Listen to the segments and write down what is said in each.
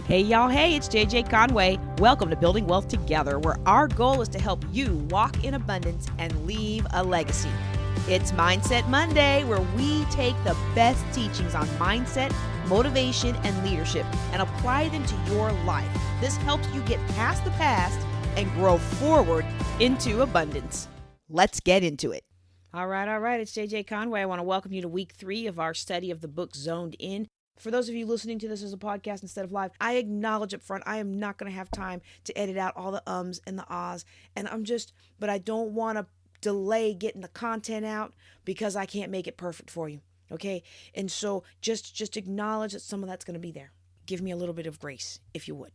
Hey y'all, hey, it's JJ Conway. Welcome to Building Wealth Together, where our goal is to help you walk in abundance and leave a legacy. It's Mindset Monday, where we take the best teachings on mindset, motivation, and leadership and apply them to your life. This helps you get past the past and grow forward into abundance. Let's get into it. All right. It's JJ Conway. I want to welcome you to week 3 of our study of the book Zoned In. For those of you listening to this as a podcast instead of live, I acknowledge up front, I am not going to have time to edit out all the ums and the ahs. And but I don't want to delay getting the content out because I can't make it perfect for you. Okay. And so just acknowledge that some of that's going to be there. Give me a little bit of grace, if you would.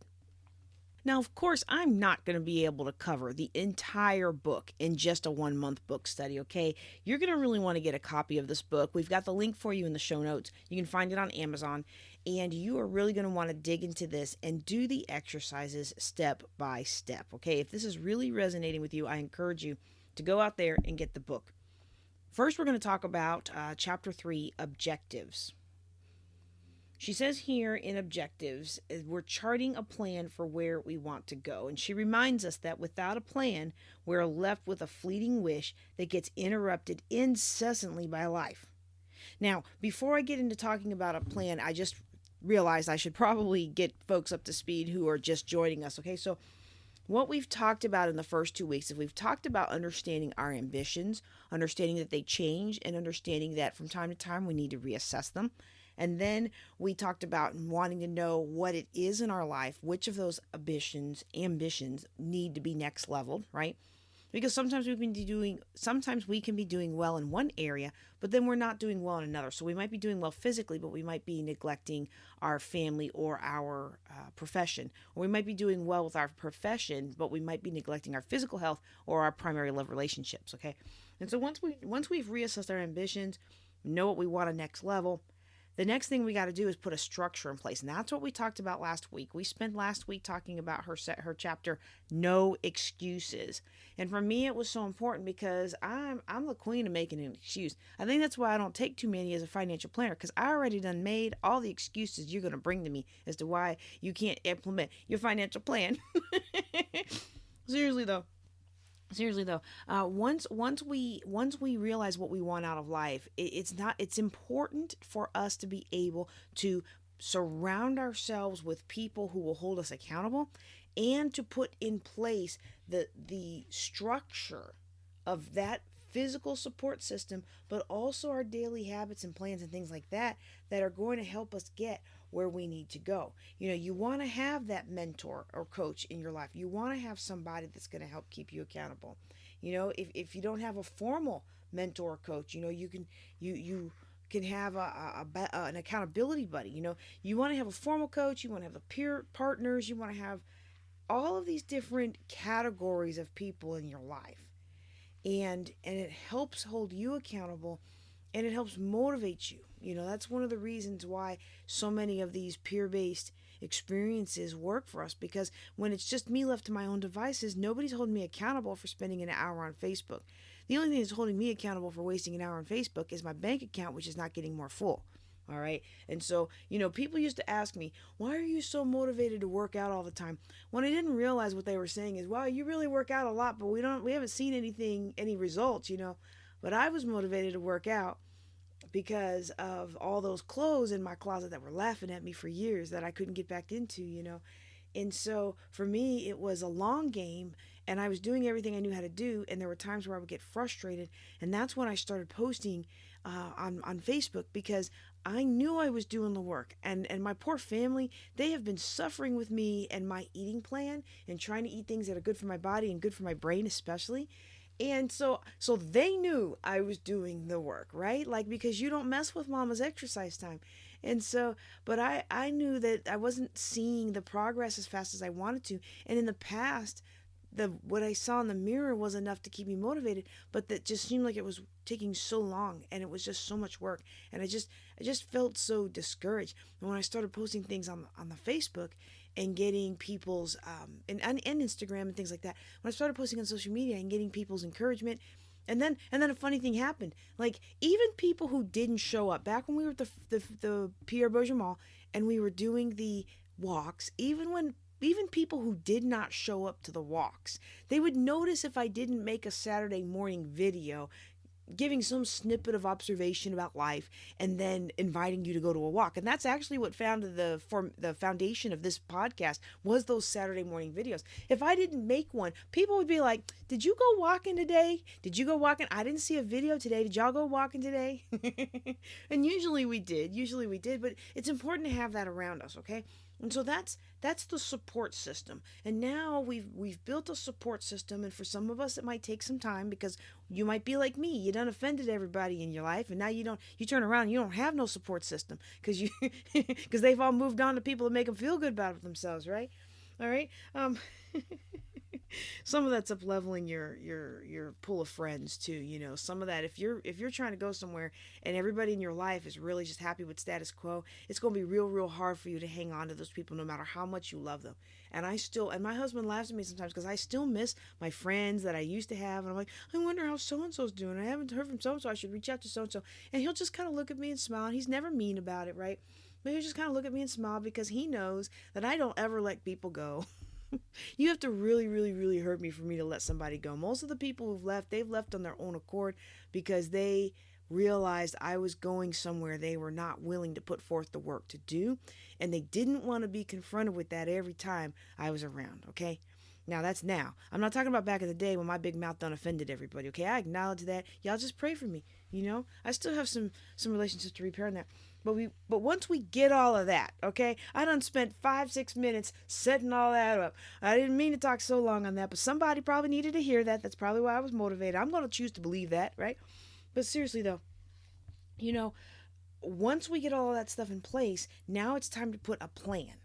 Now, of course, I'm not going to be able to cover the entire book in just a 1-month book study, okay? You're going to really want to get a copy of this book. We've got the link for you in the show notes. You can find it on Amazon, and you are really going to want to dig into this and do the exercises step by step, okay? If this is really resonating with you, I encourage you to go out there and get the book. First, we're going to talk about Chapter 3, Objectives. She says here in objectives, we're charting a plan for where we want to go. And she reminds us that without a plan, we're left with a fleeting wish that gets interrupted incessantly by life. Now, before I get into talking about a plan, I just realized I should probably get folks up to speed who are just joining us. Okay, so what we've talked about in the first 2 weeks is we've talked about understanding our ambitions, understanding that they change, and understanding that from time to time we need to reassess them. And then we talked about wanting to know what it is in our life, which of those ambitions need to be next leveled, right? Because sometimes we can be doing well in one area, but then we're not doing well in another. So we might be doing well physically, but we might be neglecting our family or our profession. Or we might be doing well with our profession, but we might be neglecting our physical health or our primary love relationships, okay? And so once we've reassessed our ambitions, know what we want at next level, the next thing we got to do is put a structure in place. And that's what we talked about last week. We spent last week talking about her chapter, No Excuses. And for me, it was so important because I'm the queen of making an excuse. I think that's why I don't take too many as a financial planner, because I already done made all the excuses you're going to bring to me as to why you can't implement your financial plan. Seriously though, once we realize what we want out of life, it's important for us to be able to surround ourselves with people who will hold us accountable and to put in place the structure of that physical support system, but also our daily habits and plans and things like that are going to help us get where we need to go. You want to have that mentor or coach in your life. You want to have somebody that's going to help keep you accountable. If you don't have a formal mentor or coach, you can have an accountability buddy. You want to have a formal coach, you want to have the peer partners, you want to have all of these different categories of people in your life. And it helps hold you accountable, and it helps motivate you. That's one of the reasons why so many of these peer-based experiences work for us, because when it's just me left to my own devices, nobody's holding me accountable for spending an hour on Facebook. The only thing that's holding me accountable for wasting an hour on Facebook is my bank account, which is not getting more full. All right. And so, people used to ask me, why are you so motivated to work out all the time? When I didn't realize what they were saying is, well, you really work out a lot, but we haven't seen any results, But I was motivated to work out because of all those clothes in my closet that were laughing at me for years that I couldn't get back into. And so for me, it was a long game, and I was doing everything I knew how to do. And there were times where I would get frustrated. And that's when I started posting on Facebook, because I knew I was doing the work. And my poor family, they have been suffering with me and my eating plan and trying to eat things that are good for my body and good for my brain especially. And so they knew I was doing the work, right? Because you don't mess with mama's exercise time. And so, but I knew that I wasn't seeing the progress as fast as I wanted to. And in the past, what I saw in the mirror was enough to keep me motivated, but that just seemed like it was taking so long, and it was just so much work. And I just felt so discouraged. And when I started posting things on the Facebook and getting people's and Instagram and things like that, when I started posting on social media and getting people's encouragement, and then a funny thing happened. Even people who didn't show up back when we were at the Pierre Berger Mall, and we were doing the walks, even people who did not show up to the walks, they would notice if I didn't make a Saturday morning video giving some snippet of observation about life and then inviting you to go to a walk. And that's actually what founded the foundation of this podcast, was those Saturday morning videos. If I didn't make one, people would be like, did you go walking today? Did you go walking? I didn't see a video today. Did y'all go walking today? And usually we did, but it's important to have that around us, okay? And so that's the support system. And now we've built a support system, and for some of us it might take some time, because you might be like me. You done offended everybody in your life, and now you turn around and you don't have no support system, because because they've all moved on to people that make them feel good about themselves, right? All right. Some of that's up leveling your pool of friends too. Some of that, if you're trying to go somewhere and everybody in your life is really just happy with status quo, it's going to be real hard for you to hang on to those people no matter how much you love them. And my husband laughs at me sometimes, because I still miss my friends that I used to have, and I'm like, I wonder how so and so's doing. I haven't heard from so and so. I should reach out to so and so. And he'll just kind of look at me and smile. And he's never mean about it, right? But he'll just kind of look at me and smile, because he knows that I don't ever let people go. You have to really hurt me for me to let somebody go. Most of the people who've left, they've left on their own accord, because they realized I was going somewhere they were not willing to put forth the work to do, and they didn't want to be confronted with that every time I was around, okay? Now, that's now. I'm not talking about back in the day when my big mouth done offended everybody, okay? I acknowledge that. Y'all just pray for me, I still have some relationships to repair in that. But once we get all of that, okay? I done spent 5-6 minutes setting all that up. I didn't mean to talk so long on that, but somebody probably needed to hear that. That's probably why I was motivated. I'm going to choose to believe that, right? But seriously, though, once we get all of that stuff in place, now it's time to put a plan.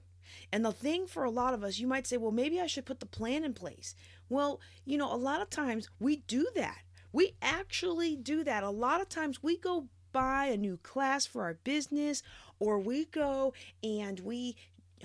And the thing for a lot of us, you might say, well, maybe I should put the plan in place. Well, a lot of times we do that. We actually do that. A lot of times we go buy a new class for our business, or we go and we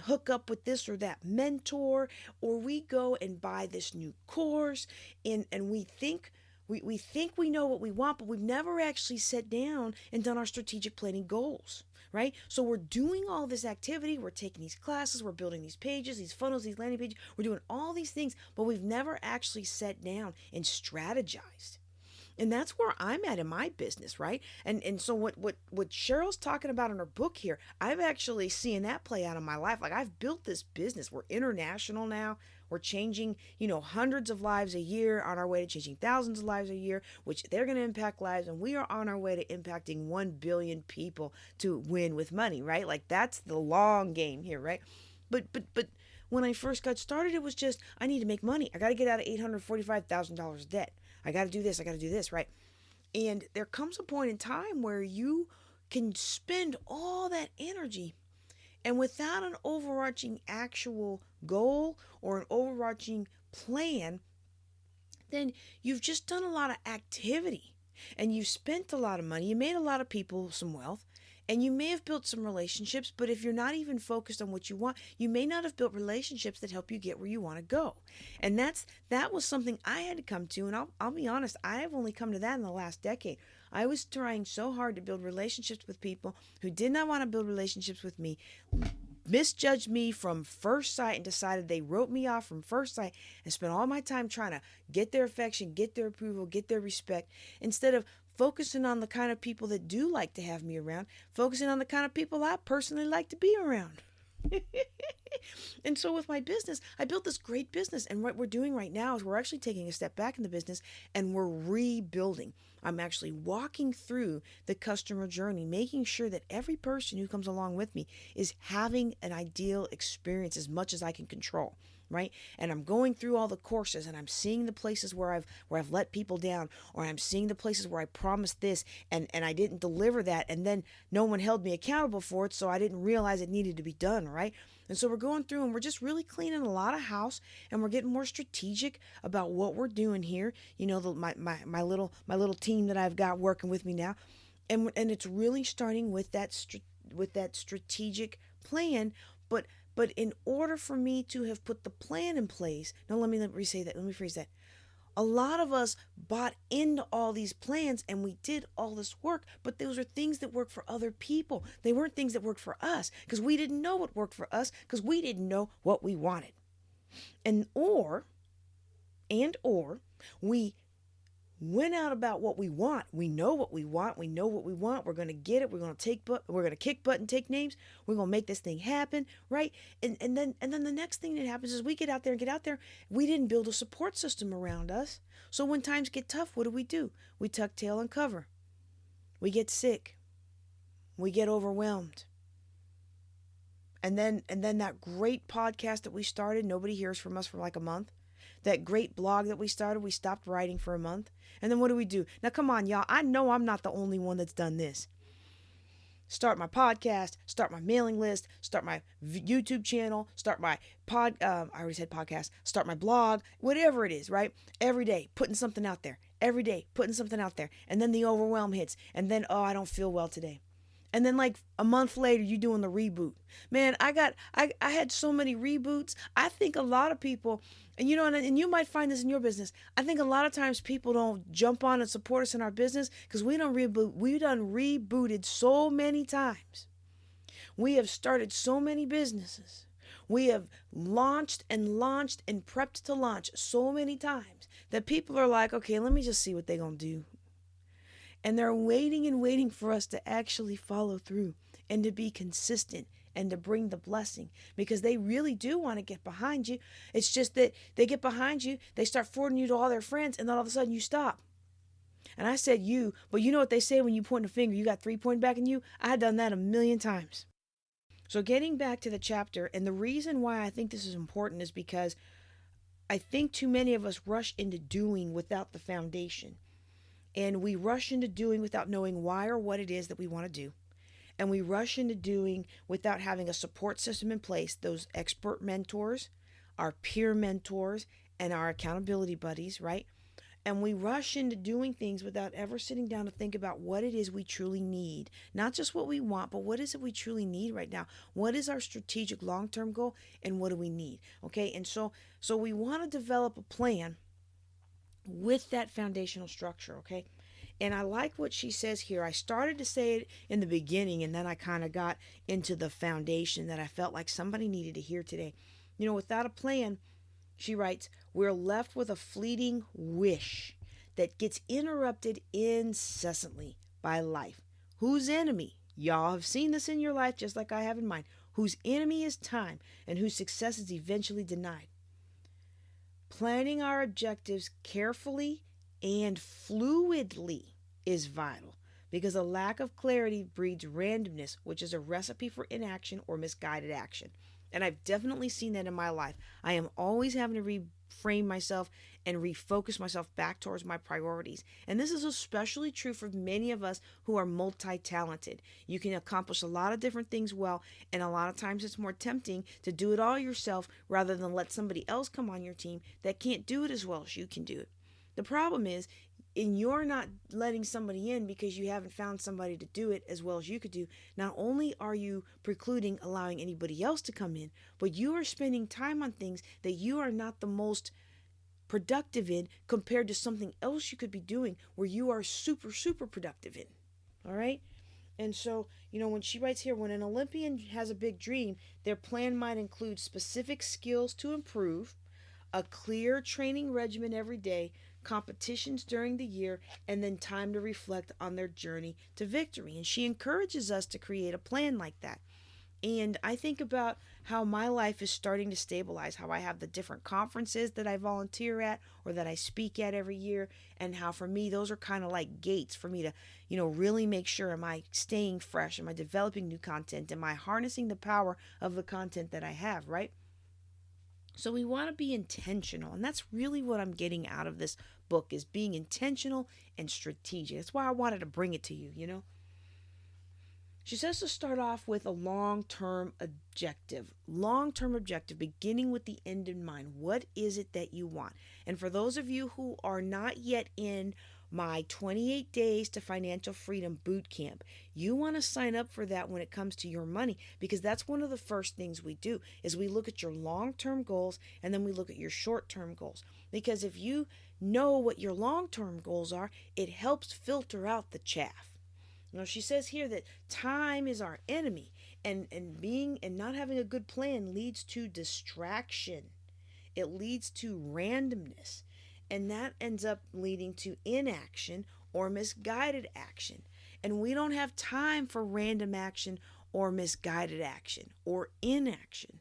hook up with this or that mentor, or we go and buy this new course, and we think we know what we want, but we've never actually sat down and done our strategic planning goals, right? So we're doing all this activity, we're taking these classes, we're building these pages, these funnels, these landing pages, we're doing all these things, but we've never actually sat down and strategized. And that's where I'm at in my business, right? And so what Cheryl's talking about in her book here, I've actually seen that play out in my life. Like, I've built this business. We're international now. We're changing, hundreds of lives a year, on our way to changing thousands of lives a year, which they're going to impact lives. And we are on our way to impacting 1 billion people to win with money, right? Like, that's the long game here, right? But when I first got started, it was just, I need to make money. I got to get out of $845,000 debt. I got to do this, right? And there comes a point in time where you can spend all that energy, and without an overarching actual goal or an overarching plan, then you've just done a lot of activity, and you've spent a lot of money. You made a lot of people some wealth, and you may have built some relationships, but if you're not even focused on what you want, you may not have built relationships that help you get where you want to go. And that was something I had to come to, and I'll be honest, I have only come to that in the last decade. I was trying so hard to build relationships with people who did not want to build relationships with me, misjudged me from first sight, and decided they wrote me off from first sight, and spent all my time trying to get their affection, get their approval, get their respect, instead of focusing on the kind of people that do like to have me around, focusing on the kind of people I personally like to be around. And so with my business, I built this great business, and what we're doing right now is we're actually taking a step back in the business, and we're rebuilding. I'm actually walking through the customer journey, making sure that every person who comes along with me is having an ideal experience as much as I can control, right? And I'm going through all the courses, and I'm seeing the places where I've let people down, or I'm seeing the places where I promised this and I didn't deliver that, and then no one held me accountable for it, so I didn't realize it needed to be done, right? And so we're going through, and we're just really cleaning a lot of house, and we're getting more strategic about what we're doing here. My little team that I've got working with me now, and it's really starting with that strategic plan. But in order for me to have put the plan in place, now let me rephrase that. A lot of us bought into all these plans and we did all this work, but those are things that work for other people. They weren't things that worked for us because we didn't know what worked for us because we didn't know what we wanted. And or we went out about what we want. We know what we want. We know what we want. We're going to get it. We're going to kick butt and take names. We're going to make this thing happen, right? And then the next thing that happens is we get out there. We didn't build a support system around us. So when times get tough, what do? We tuck tail and cover. We get sick. We get overwhelmed. And then that great podcast that we started, nobody hears from us for like a month. That great blog that we started, we stopped writing for a month. And then what do? Now, come on, y'all. I know I'm not the only one that's done this. Start my podcast, start my mailing list, start my YouTube channel, start my I already said podcast, start my blog, whatever it is, right? Every day, putting something out there. Every day, putting something out there. And then the overwhelm hits. And then, I don't feel well today. And then like a month later, you doing the reboot. Man, I had so many reboots. I think a lot of people, and you might find this in your business. I think a lot of times people don't jump on and support us in our business because we done rebooted so many times. We have started so many businesses. We have launched and prepped to launch so many times that people are like, okay, let me just see what they're going to do. And they're waiting for us to actually follow through and to be consistent and to bring the blessing because they really do want to get behind you. It's just that they get behind you, they start forwarding you to all their friends, and then all of a sudden you stop. And I said you, but you know what they say when you point a finger, you got 3 pointing back at you? I had done that a million times. So getting back to the chapter, and the reason why I think this is important is because I think too many of us rush into doing without the foundation. And we rush into doing without knowing why or what it is that we want to do. And we rush into doing without having a support system in place, those expert mentors, our peer mentors, and our accountability buddies, right? And we rush into doing things without ever sitting down to think about what it is we truly need. Not just what we want, but what is it we truly need right now? What is our strategic long-term goal and what do we need? Okay, and so we want to develop a plan with that foundational structure, okay? And I like what she says here. I started to say it in the beginning, and then I kind of got into the foundation that I felt like somebody needed to hear today. Without a plan, she writes, we're left with a fleeting wish that gets interrupted incessantly by life. Whose enemy? Y'all have seen this in your life just like I have in mine. Whose enemy is time and whose success is eventually denied. Planning our objectives carefully and fluidly is vital because a lack of clarity breeds randomness, which is a recipe for inaction or misguided action. And I've definitely seen that in my life. I am always having to reframe myself and refocus myself back towards my priorities. And this is especially true for many of us who are multi-talented. You can accomplish a lot of different things well, and a lot of times it's more tempting to do it all yourself rather than let somebody else come on your team that can't do it as well as you can do it. The problem is, you're not letting somebody in because you haven't found somebody to do it as well as you could do. Not only are you precluding allowing anybody else to come in, but you are spending time on things that you are not the most productive in compared to something else you could be doing where you are super, super productive in. All right? And so, when she writes here, when an Olympian has a big dream, their plan might include specific skills to improve, a clear training regimen every day, competitions during the year, and then time to reflect on their journey to victory. And she encourages us to create a plan like that. And I think about how my life is starting to stabilize, how I have the different conferences that I volunteer at or that I speak at every year, and how for me those are kind of like gates for me to, really make sure, am I staying fresh? Am I developing new content? Am I harnessing the power of the content that I have, right? So we want to be intentional, and that's really what I'm getting out of this book is being intentional and strategic. That's why I wanted to bring it to you, She says to start off with a long-term objective, beginning with the end in mind. What is it that you want? And for those of you who are not yet in my 28 Days to Financial Freedom Boot Camp, you want to sign up for that when it comes to your money, because that's one of the first things we do is we look at your long-term goals and then we look at your short-term goals. Because if you know what your long-term goals are, it helps filter out the chaff. She says here that time is our enemy, and not having a good plan leads to distraction. It leads to randomness, and that ends up leading to inaction or misguided action. And we don't have time for random action or misguided action or inaction.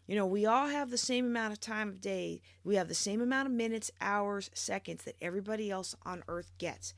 We all have the same amount of time of day. We have the same amount of minutes, hours, seconds that everybody else on earth gets.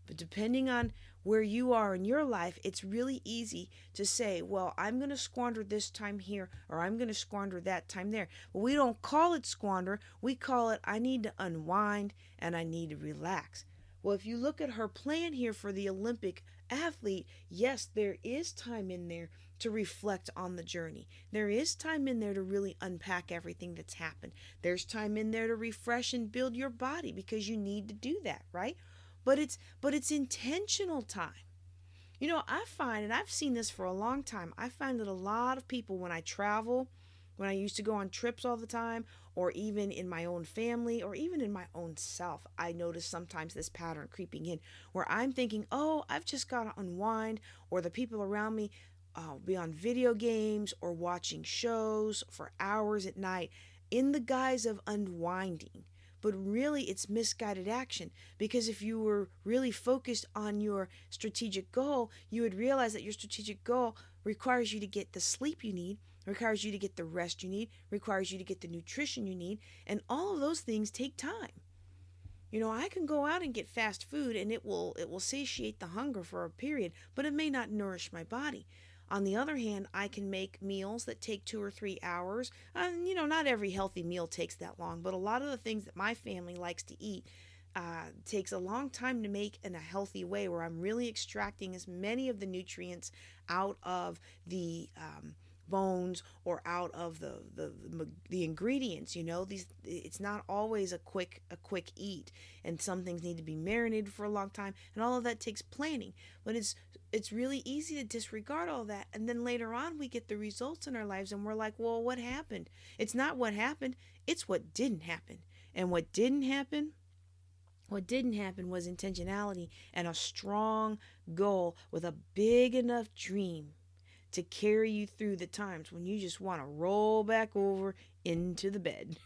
But depending on where you are in your life, it's really easy to say, well, I'm going to squander this time here, or I'm going to squander that time there. But we don't call it squander. We call it, I need to unwind and I need to relax. Well, if you look at her plan here for the Olympic athlete, yes, there is time in there to reflect on the journey. There is time in there to really unpack everything that's happened. There's time in there to refresh and build your body because you need to do that, right? But it's intentional time. I find, and I've seen this for a long time, I find that a lot of people, when I travel, when I used to go on trips all the time, or even in my own family, or even in my own self, I notice sometimes this pattern creeping in where I'm thinking, oh, I've just got to unwind, or the people around me be on video games or watching shows for hours at night in the guise of unwinding. But really, it's misguided action, because if you were really focused on your strategic goal, you would realize that your strategic goal requires you to get the sleep you need, requires you to get the rest you need, requires you to get the nutrition you need, and all of those things take time. I can go out and get fast food and it will satiate the hunger for a period, but it may not nourish my body. On the other hand, I can make meals that take 2 or 3 hours. Not every healthy meal takes that long, but a lot of the things that my family likes to eat takes a long time to make in a healthy way, where I'm really extracting as many of the nutrients out of the bones or out of the ingredients. It's not always a quick eat, and some things need to be marinated for a long time, and all of that takes planning. But it's really easy to disregard all that, and then later on we get the results in our lives and we're like, well, what happened? It's not what happened, it's what didn't happen. And what didn't happen was intentionality and a strong goal with a big enough dream to carry you through the times when you just want to roll back over into the bed.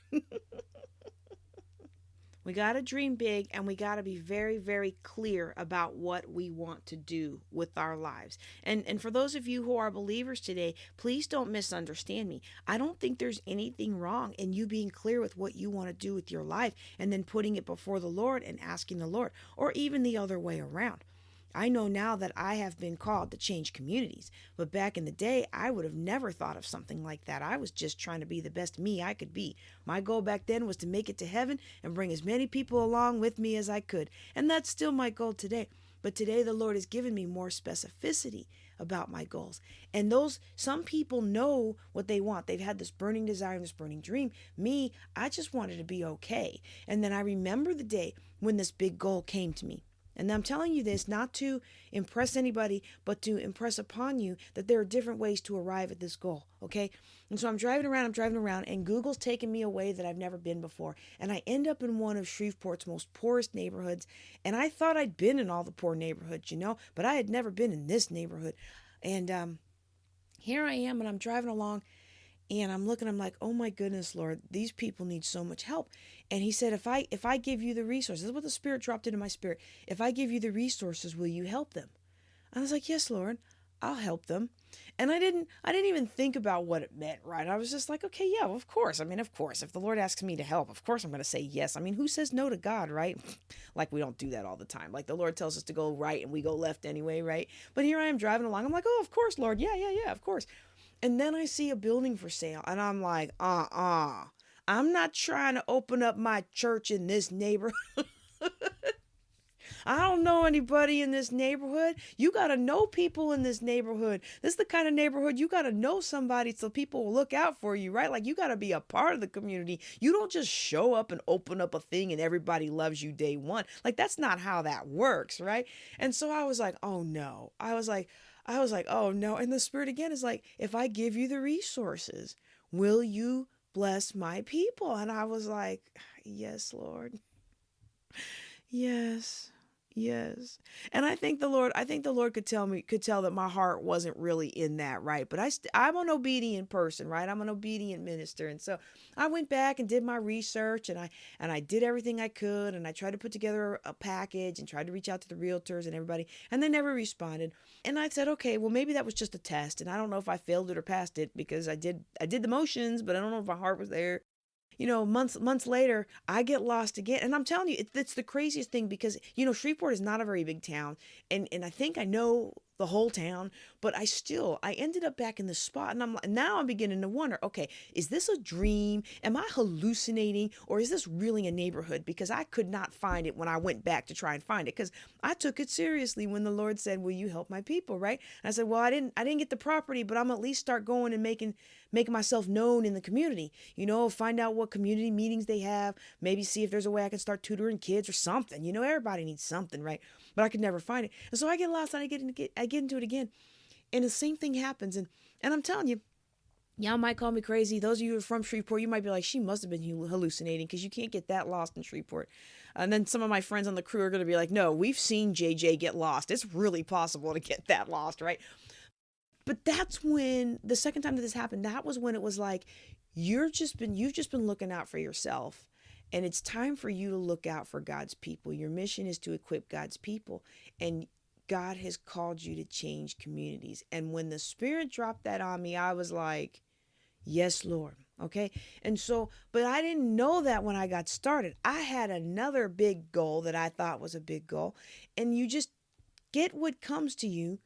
We got to dream big, and we got to be very, very clear about what we want to do with our lives. And for those of you who are believers today, please don't misunderstand me. I don't think there's anything wrong in you being clear with what you want to do with your life and then putting it before the Lord and asking the Lord, or even the other way around. I know now that I have been called to change communities, but back in the day, I would have never thought of something like that. I was just trying to be the best me I could be. My goal back then was to make it to heaven and bring as many people along with me as I could. And that's still my goal today. But today the Lord has given me more specificity about my goals. And some people know what they want. They've had this burning desire and this burning dream. Me, I just wanted to be okay. And then I remember the day when this big goal came to me. And I'm telling you this not to impress anybody, but to impress upon you that there are different ways to arrive at this goal, okay? And so I'm driving around, and Google's taken me a way that I've never been before. And I end up in one of Shreveport's most poorest neighborhoods. And I thought I'd been in all the poor neighborhoods, but I had never been in this neighborhood. And here I am, and I'm driving along, and I'm looking, I'm like, oh my goodness, Lord, these people need so much help. And he said, if I give you the resources, this is what the Spirit dropped into my spirit. If I give you the resources, will you help them? And I was like, yes, Lord, I'll help them. And I didn't even think about what it meant, right? I was just like, okay, yeah, well, of course. Of course, if the Lord asks me to help, of course I'm going to say yes. Who says no to God, right? Like, we don't do that all the time. Like, the Lord tells us to go right and we go left anyway, right? But here I am driving along. I'm like, oh, of course, Lord. Yeah, of course. And then I see a building for sale, and I'm like, I'm not trying to open up my church in this neighborhood. I don't know anybody in this neighborhood. You got to know people in this neighborhood. This is the kind of neighborhood you got to know somebody so people will look out for you, right? Like, you got to be a part of the community. You don't just show up and open up a thing and everybody loves you day one. Like, that's not how that works, right? And so I was like, oh no. I was like, oh no. And the Spirit again is like, if I give you the resources, will you bless my people? And I was like, yes, Lord. Yes. Yes. And I think the Lord could tell that my heart wasn't really in that, right? But I'm an obedient person, right? I'm an obedient minister. And so I went back and did my research, and I did everything I could, and I tried to put together a package and tried to reach out to the realtors and everybody, and they never responded. And I said, okay, well maybe that was just a test, and I don't know if I failed it or passed it because I did the motions, but I don't know if my heart was there. Months later, I get lost again. And I'm telling you, it's the craziest thing because, Shreveport is not a very big town. And I think I know the whole town, but I ended up back in the spot. And now I'm beginning to wonder, okay, is this a dream? Am I hallucinating? Or is this really a neighborhood? Because I could not find it when I went back to try and find it. Because I took it seriously when the Lord said, will you help my people, right? And I said, well, I didn't get the property, but I'm at least start going and making myself known in the community. Find out what community meetings they have, maybe see if there's a way I can start tutoring kids or something. Everybody needs something, right? But I could never find it. And so I get lost and I get into it again. And the same thing happens. And I'm telling you, y'all might call me crazy. Those of you who are from Shreveport, you might be like, she must have been hallucinating because you can't get that lost in Shreveport. And then some of my friends on the crew are going to be like, no, we've seen JJ get lost. It's really possible to get that lost, right? But that's when the second time that this happened, that was when it was like, you've just been looking out for yourself. And it's time for you to look out for God's people. Your mission is to equip God's people. And God has called you to change communities. And when the Spirit dropped that on me, I was like, yes, Lord. Okay. And so, but I didn't know that when I got started. I had another big goal that I thought was a big goal. And you just get what comes to you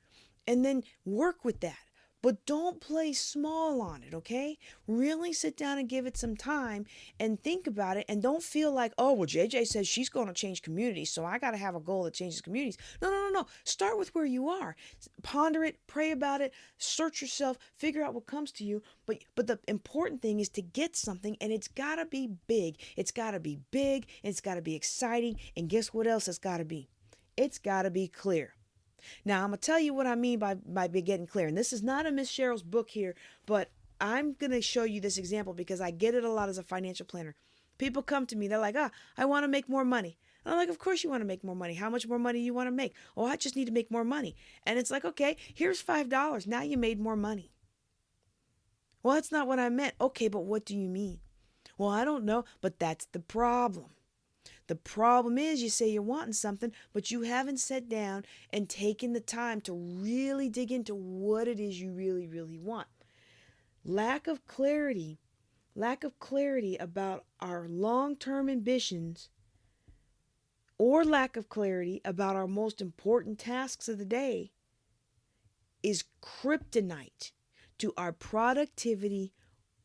and then work with that. But don't play small on it, okay? Really sit down and give it some time and think about it, and don't feel like, oh, well, JJ says she's going to change communities, so I got to have a goal that changes communities. No, no, no, no. Start with where you are. Ponder it, pray about it, search yourself, figure out what comes to you. But the important thing is to get something, and it's got to be big. It's got to be big, and it's got to be exciting, and guess what else it's got to be? It's got to be clear. Now, I'm going to tell you what I mean by getting clear. And this is not a Miss Cheryl's book here, but I'm going to show you this example because I get it a lot as a financial planner. People come to me, they're like, I want to make more money. And I'm like, of course you want to make more money. How much more money do you want to make? Oh, I just need to make more money. And it's like, okay, here's $5. Now you made more money. Well, that's not what I meant. Okay, but what do you mean? Well, I don't know, but that's the problem. The problem is you say you're wanting something, but you haven't sat down and taken the time to really dig into what it is you really, really want. Lack of clarity about our long-term ambitions or lack of clarity about our most important tasks of the day is kryptonite to our productivity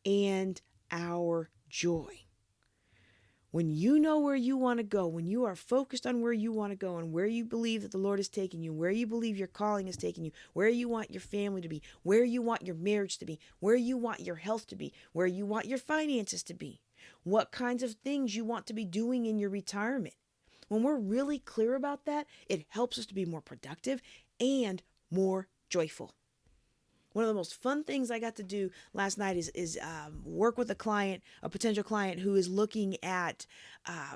and our joy. When you know where you want to go, when you are focused on where you want to go and where you believe that the Lord is taking you, where you believe your calling is taking you, where you want your family to be, where you want your marriage to be, where you want your health to be, where you want your finances to be, what kinds of things you want to be doing in your retirement. When we're really clear about that, it helps us to be more productive and more joyful. One of the most fun things I got to do last night is work with a potential client who is looking at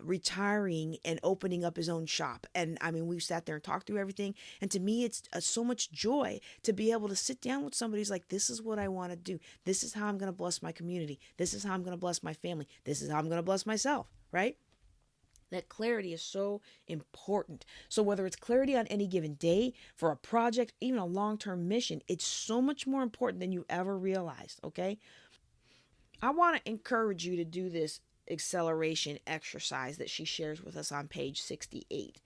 retiring and opening up his own shop. And I mean, we sat there and talked through everything. And to me, it's so much joy to be able to sit down with somebody who's like, this is what I want to do. This is how I'm going to bless my community. This is how I'm going to bless my family. This is how I'm going to bless myself, right? That clarity is so important. So whether it's clarity on any given day, for a project, even a long-term mission, it's so much more important than you ever realized, okay? I want to encourage you to do this acceleration exercise that she shares with us on page 68.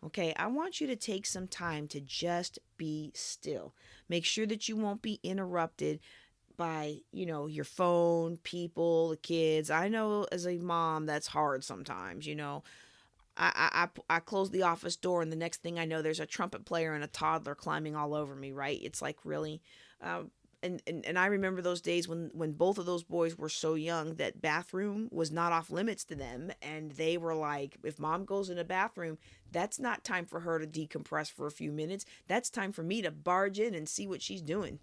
Okay, I want you to take some time to just be still. Make sure that you won't be interrupted by, your phone, people, the kids. I know as a mom that's hard sometimes, I close the office door and the next thing I know there's a trumpet player and a toddler climbing all over me, right? It's like really and I remember those days when both of those boys were so young that bathroom was not off limits to them, and they were like, if mom goes in a bathroom, that's not time for her to decompress for a few minutes. That's time for me to barge in and see what she's doing.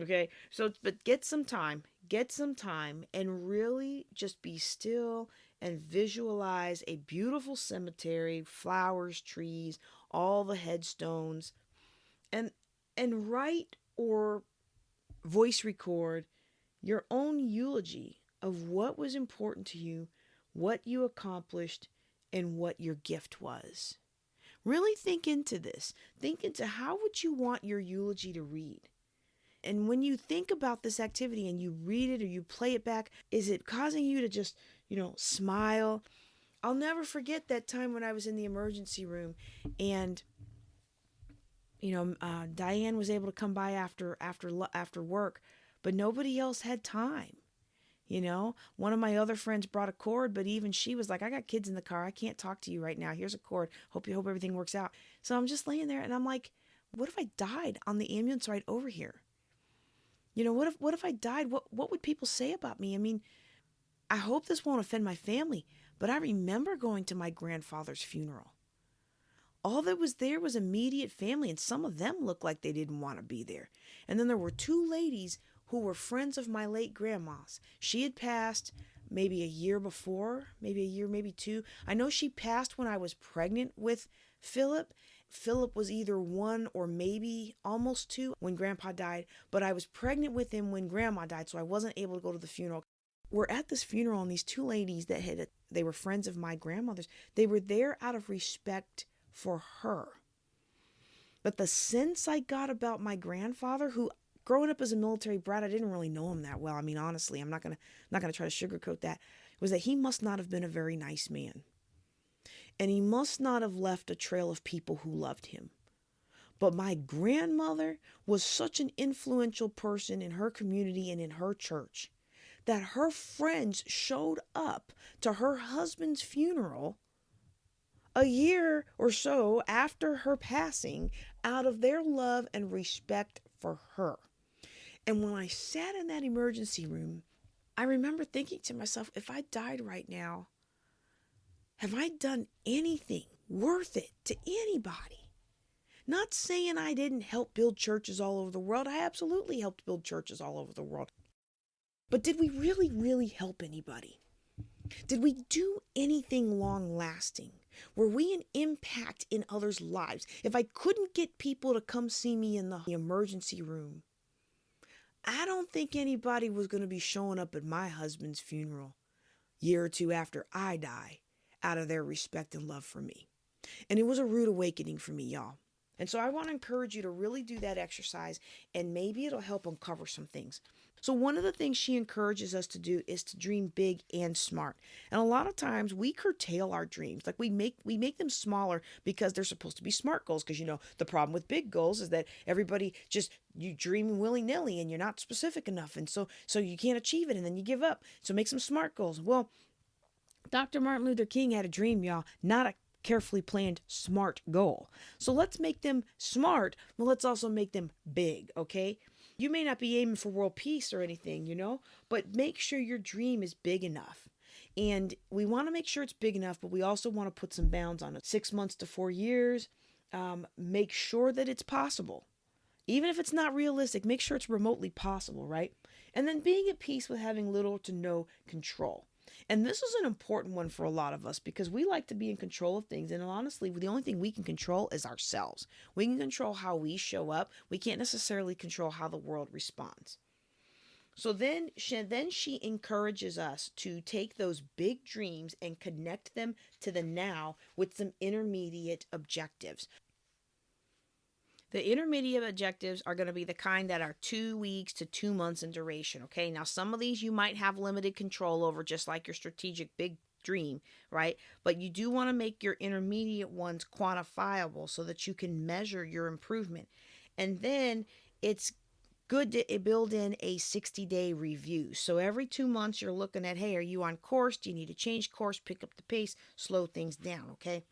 Okay, so but get some time and really just be still and visualize a beautiful cemetery, flowers, trees, all the headstones, and write or voice record your own eulogy of what was important to you, what you accomplished, and what your gift was. Really think into this. Think into how would you want your eulogy to read? And when you think about this activity and you read it or you play it back, is it causing you to just, smile? I'll never forget that time when I was in the emergency room and Diane was able to come by after work, but nobody else had time. One of my other friends brought a cord, but even she was like, I got kids in the car. I can't talk to you right now. Here's a cord. Hope everything works out. So I'm just laying there and I'm like, what if I died on the ambulance ride over here? What if I died? What would people say about me? I mean, I hope this won't offend my family, but I remember going to my grandfather's funeral. All that was there was immediate family, and some of them looked like they didn't want to be there. And then there were two ladies who were friends of my late grandma's. She had passed maybe a year before, maybe a year, maybe two. I know she passed when I was pregnant with Philip. Philip was either 1 or maybe almost 2 when Grandpa died, but I was pregnant with him when Grandma died, so I wasn't able to go to the funeral. We're at this funeral, and these two ladies they were friends of my grandmother's. They were there out of respect for her. But the sense I got about my grandfather, who growing up as a military brat, I didn't really know him that well. I mean, honestly, I'm not gonna try to sugarcoat that, was that he must not have been a very nice man. And he must not have left a trail of people who loved him. But my grandmother was such an influential person in her community and in her church that her friends showed up to her husband's funeral a year or so after her passing out of their love and respect for her. And when I sat in that emergency room, I remember thinking to myself, if I died right now, have I done anything worth it to anybody? Not saying I didn't help build churches all over the world. I absolutely helped build churches all over the world. But did we really, really help anybody? Did we do anything long-lasting? Were we an impact in others' lives? If I couldn't get people to come see me in the emergency room, I don't think anybody was going to be showing up at my husband's funeral a year or two after I die out of their respect and love for me. And it was a rude awakening for me, y'all. And so I want to encourage you to really do that exercise, and maybe it'll help uncover some things. So one of the things she encourages us to do is to dream big and smart. And a lot of times we curtail our dreams. Like we make them smaller because they're supposed to be smart goals. Because the problem with big goals is that everybody you dream willy-nilly and you're not specific enough. And so you can't achieve it and then you give up. So make some smart goals. Well, Dr. Martin Luther King had a dream, y'all, not a carefully planned smart goal. So let's make them smart, but let's also make them big, okay? You may not be aiming for world peace or anything, but make sure your dream is big enough. And we want to make sure it's big enough, but we also want to put some bounds on it. 6 months to 4 years. Make sure that it's possible. Even if it's not realistic, make sure it's remotely possible, right? And then being at peace with having little to no control. And this is an important one for a lot of us because we like to be in control of things. And honestly, the only thing we can control is ourselves. We can control how we show up. We can't necessarily control how the world responds. So then she encourages us to take those big dreams and connect them to the now with some intermediate objectives. The intermediate objectives are going to be the kind that are 2 weeks to 2 months in duration, okay? Now, some of these you might have limited control over, just like your strategic big dream, right? But you do want to make your intermediate ones quantifiable so that you can measure your improvement. And then it's good to build in a 60-day review. So every 2 months you're looking at, hey, are you on course? Do you need to change course, pick up the pace, slow things down, okay?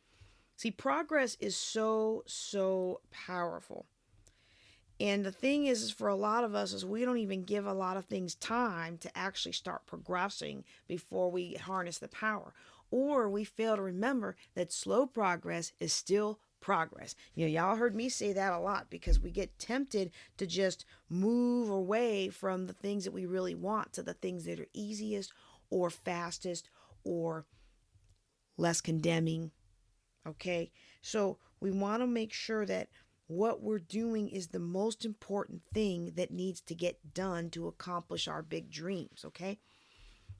See, progress is so powerful. And the thing is for a lot of us is we don't even give a lot of things time to actually start progressing before we harness the power. Or we fail to remember that slow progress is still progress. Y'all heard me say that a lot because we get tempted to just move away from the things that we really want to the things that are easiest or fastest or less condemning. Okay, so we want to make sure that what we're doing is the most important thing that needs to get done to accomplish our big dreams. Okay,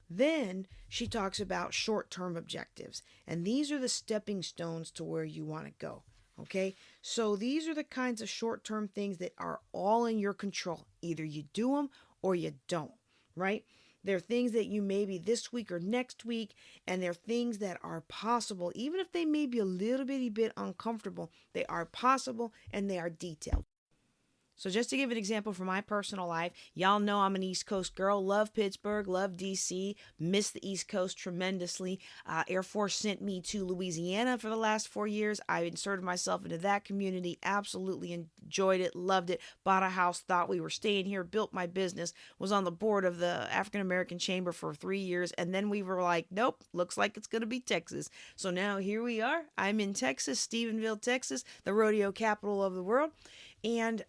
then she talks about short term objectives, and these are the stepping stones to where you want to go. Okay, so these are the kinds of short term things that are all in your control. Either you do them or you don't, right? They're things that you maybe this week or next week, and they're things that are possible. Even if they may be a little bitty bit uncomfortable, they are possible and they are detailed. So just to give an example from my personal life, y'all know I'm an East Coast girl. Love Pittsburgh, love DC, miss the East Coast tremendously. Air Force sent me to Louisiana for the last 4 years. I inserted myself into that community, absolutely enjoyed it, loved it, bought a house, thought we were staying here, built my business, was on the board of the African American Chamber for 3 years, and then we were like, nope, looks like it's going to be Texas. So now here we are. I'm in Texas, Stephenville, Texas, the rodeo capital of the world, and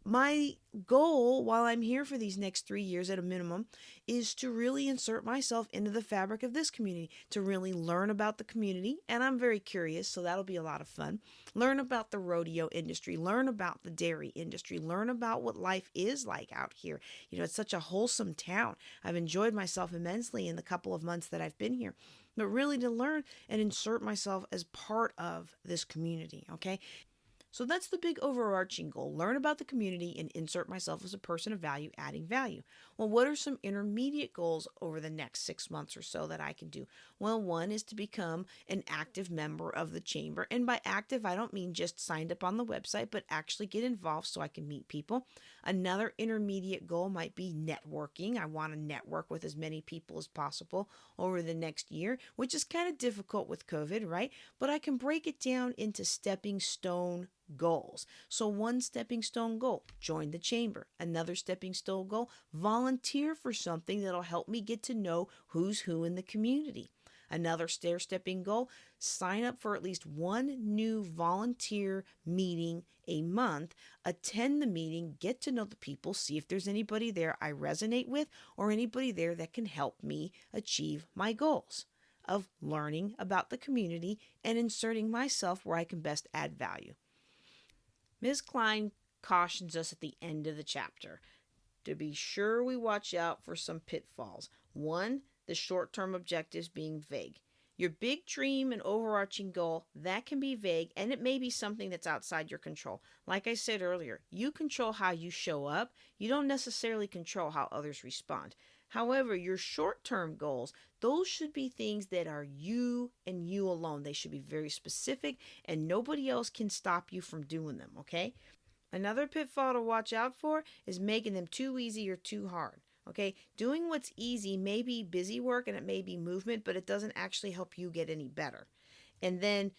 my goal while I'm here for these next 3 years at a minimum is to really insert myself into the fabric of this community, to really learn about the community. And I'm very curious, so that'll be a lot of fun. Learn about the rodeo industry, learn about the dairy industry, learn about what life is like out here. You know, it's such a wholesome town. I've enjoyed myself immensely in the couple of months that I've been here. But really to learn and insert myself as part of this community, okay? So that's the big overarching goal. Learn about the community and insert myself as a person of value, adding value. Well, what are some intermediate goals over the next 6 months or so that I can do? Well, one is to become an active member of the chamber. And by active, I don't mean just signed up on the website, but actually get involved so I can meet people. Another intermediate goal might be networking. I want to network with as many people as possible over the next year, which is kind of difficult with COVID, right? But I can break it down into stepping stone goals. So one stepping stone goal, join the chamber. Another stepping stone goal, volunteer for something that'll help me get to know who's who in the community. Another stair-stepping goal, sign up for at least one new volunteer meeting a month, attend the meeting, get to know the people, see if there's anybody there I resonate with or anybody there that can help me achieve my goals of learning about the community and inserting myself where I can best add value. Ms. Klein cautions us at the end of the chapter to be sure we watch out for some pitfalls. One, the short-term objectives being vague. Your big dream and overarching goal, that can be vague, and it may be something that's outside your control. Like I said earlier, you control how you show up. You don't necessarily control how others respond. However, your short-term goals, those should be things that are you and you alone. They should be very specific, and nobody else can stop you from doing them, okay? Another pitfall to watch out for is making them too easy or too hard. Okay, doing what's easy may be busy work and it may be movement, but it doesn't actually help you get any better. And then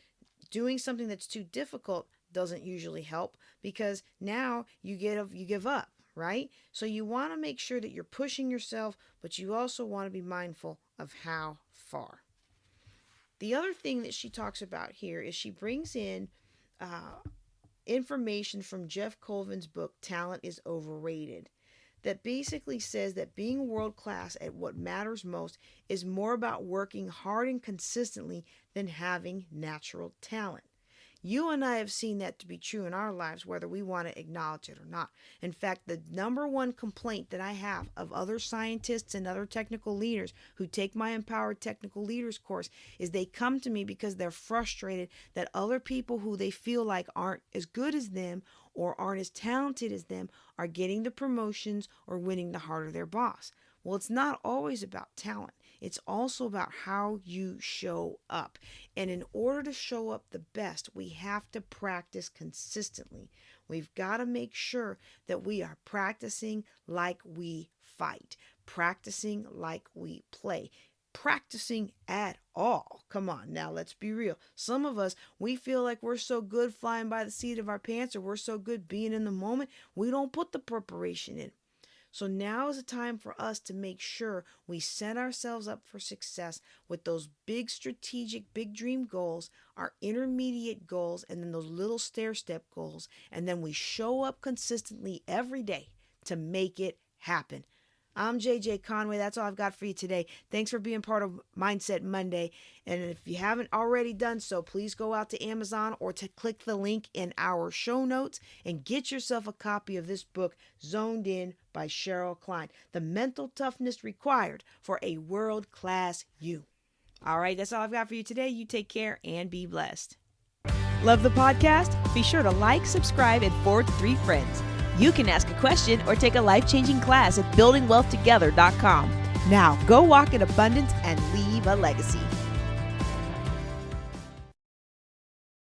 doing something that's too difficult doesn't usually help because now you give up, right? So you want to make sure that you're pushing yourself, but you also want to be mindful of how far. The other thing that she talks about here is she brings in information from Jeff Colvin's book, Talent is Overrated, that basically says that being world class at what matters most is more about working hard and consistently than having natural talent. You and I have seen that to be true in our lives, whether we want to acknowledge it or not. In fact, the number one complaint that I have of other scientists and other technical leaders who take my Empowered Technical Leaders course is they come to me because they're frustrated that other people who they feel like aren't as good as them or aren't as talented as them are getting the promotions or winning the heart of their boss. Well, it's not always about talent. It's also about how you show up. And in order to show up the best, we have to practice consistently. We've got to make sure that we are practicing like we fight, practicing like we play, practicing at all. Come on, now let's be real. Some of us, we feel like we're so good flying by the seat of our pants or we're so good being in the moment, we don't put the preparation in. So now is the time for us to make sure we set ourselves up for success with those big strategic, big dream goals, our intermediate goals, and then those little stair-step goals. And then we show up consistently every day to make it happen. I'm JJ Conway. That's all I've got for you today. Thanks for being part of Mindset Monday. And if you haven't already done so, please go out to Amazon or to click the link in our show notes and get yourself a copy of this book, Zoned In by Cheryl Klein, The Mental Toughness Required for a World-Class You. All right, that's all I've got for you today. You take care and be blessed. Love the podcast? Be sure to like, subscribe, and forward to 3 friends. You can ask a question or take a life-changing class at buildingwealthtogether.com. Now, go walk in abundance and leave a legacy.